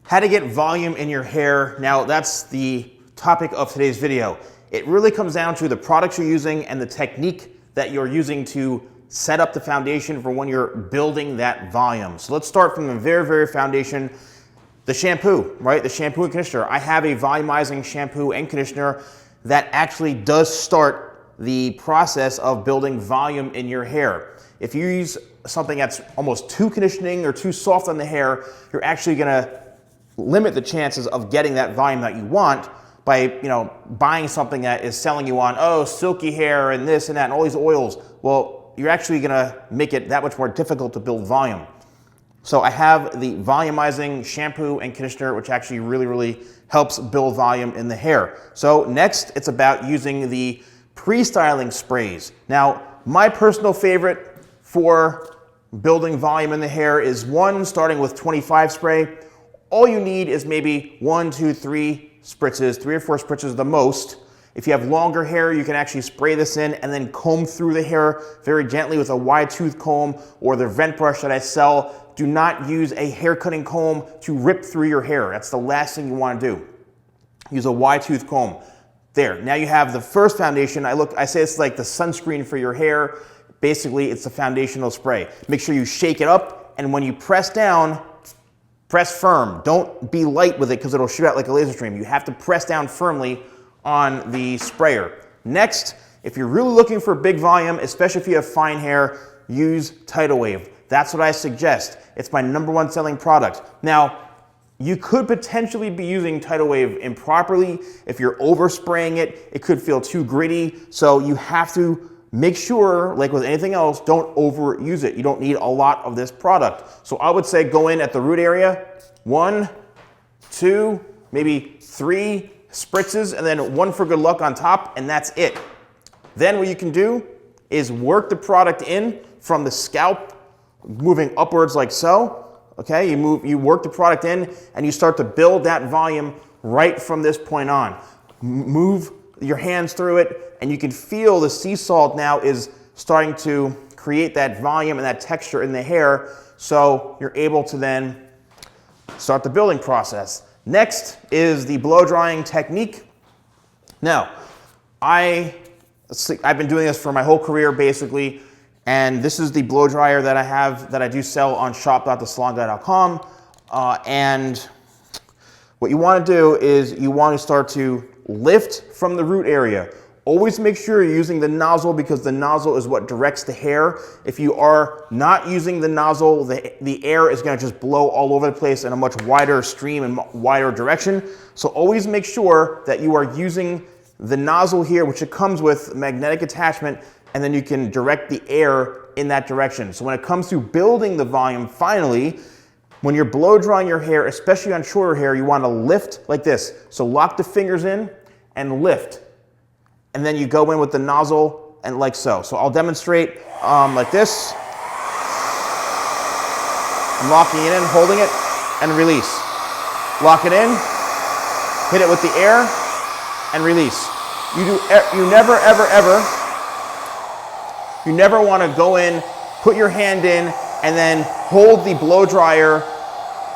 How to get volume in your hair. Now that's the topic of today's video. It really comes down to the products you're using and the technique that you're using to set up the foundation for when you're building that volume. So let's start from the very foundation. The shampoo, right? The shampoo and conditioner. I have a volumizing shampoo and conditioner that actually does start the process of building volume in your hair. If you use something that's almost too conditioning or too soft on the hair, you're actually gonna limit the chances of getting that volume that you want by, buying something that is selling you on, oh, silky hair and this and that and all these oils. Well, you're actually gonna make it that much more difficult to build volume. So I have the volumizing shampoo and conditioner, which actually really helps build volume in the hair. So next, it's about using the pre-styling sprays. Now, my personal favorite for building volume in the hair is one starting with 25 spray. All you need is maybe 1, 2, 3 spritzes, 3 or 4 spritzes the most. If you have longer hair, you can actually spray this in and then comb through the hair very gently with a wide tooth comb or the vent brush that I sell. Do not use a hair cutting comb to rip through your hair. That's the last thing you want to do. Use a wide tooth comb. There, now you have the first foundation. I say it's like the sunscreen for your hair. Basically, it's a foundational spray. Make sure you shake it up, and when you press down, press firm. Don't be light with it because it'll shoot out like a laser stream. You have to press down firmly on the sprayer. Next, if you're really looking for big volume, especially if you have fine hair, use Tidal Wave. That's what I suggest. It's my #1 selling product. Now, you could potentially be using Tidal Wave improperly. If you're overspraying it, it could feel too gritty. So you have to make sure, like with anything else, don't overuse it. You don't need a lot of this product. So I would say go in at the root area, 1, 2, maybe 3 spritzes, and then 1 for good luck on top, and that's it. Then what you can do is work the product in from the scalp, moving upwards like so. Okay, you work the product in, and you start to build that volume right from this point on. Move your hands through it, and you can feel the sea salt now is starting to create that volume and that texture in the hair, so you're able to then start the building process. Next is the blow drying technique. Now, I've been doing this for my whole career basically, and this is the blow dryer that I have that I do sell on shop.thesalonguy.com. And what you want to do is you want to start to lift from the root area. Always make sure you're using the nozzle because the nozzle is what directs the hair. If you are not using the nozzle, the air is going to just blow all over the place in a much wider stream and wider direction. So always make sure that you are using the nozzle here, which it comes with magnetic attachment, and then you can direct the air in that direction. So when it comes to building the volume, finally, when you're blow drying your hair, especially on shorter hair, you want to lift like this. So lock the fingers in and lift. And then you go in with the nozzle and like so. So I'll demonstrate like this. I'm locking it in, holding it, and release. Lock it in, hit it with the air, and release. You never want to go in, put your hand in, and then hold the blow dryer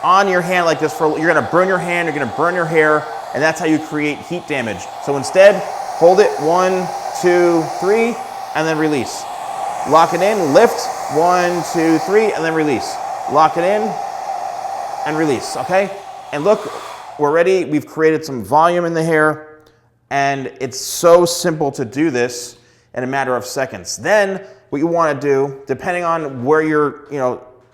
on your hand like this. You're going to burn your hand, you're going to burn your hair, and that's how you create heat damage. So instead, hold it 1, 2, 3, and then release. Lock it in, lift, 1, 2, 3, and then release. Lock it in, and release, okay? And look, we're ready. We've created some volume in the hair, and it's so simple to do this in a matter of seconds. Then what you want to do, depending on where you're,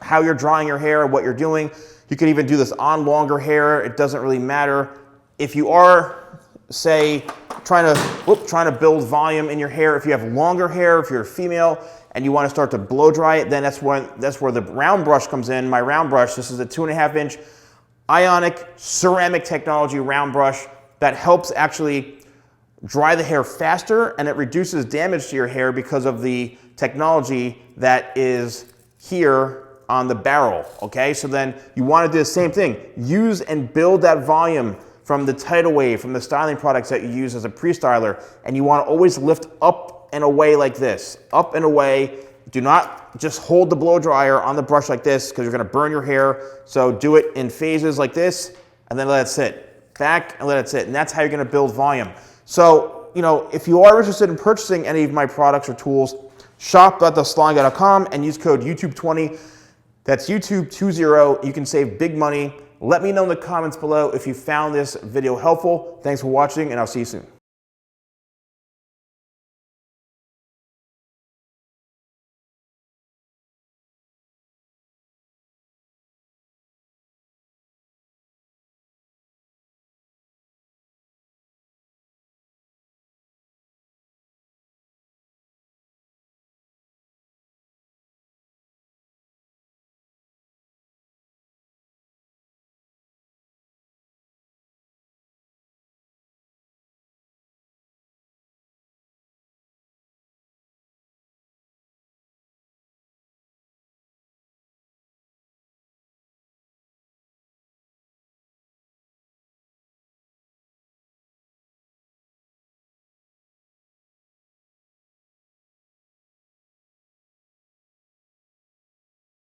how you're drying your hair, what you're doing, you can even do this on longer hair. It doesn't really matter. If you are, say, trying to build volume in your hair, if you have longer hair, if you're a female and you want to start to blow dry it, then that's where the round brush comes in. My round brush, this is a 2.5-inch ionic ceramic technology round brush that helps actually dry the hair faster, and it reduces damage to your hair because of the technology that is here on the barrel, okay? So then you want to do the same thing. Use and build that volume from the Tidal Wave, from the styling products that you use as a pre-styler, and you want to always lift up and away like this, up and away. Do not just hold the blow dryer on the brush like this because you're going to burn your hair. So do it in phases like this and then let it sit. Back and let it sit. And that's how you're going to build volume. So, you know, if you are interested in purchasing any of my products or tools, shop.thesalonguy.com and use code YouTube20. That's YouTube20. You can save big money. Let me know in the comments below if you found this video helpful. Thanks for watching, and I'll see you soon.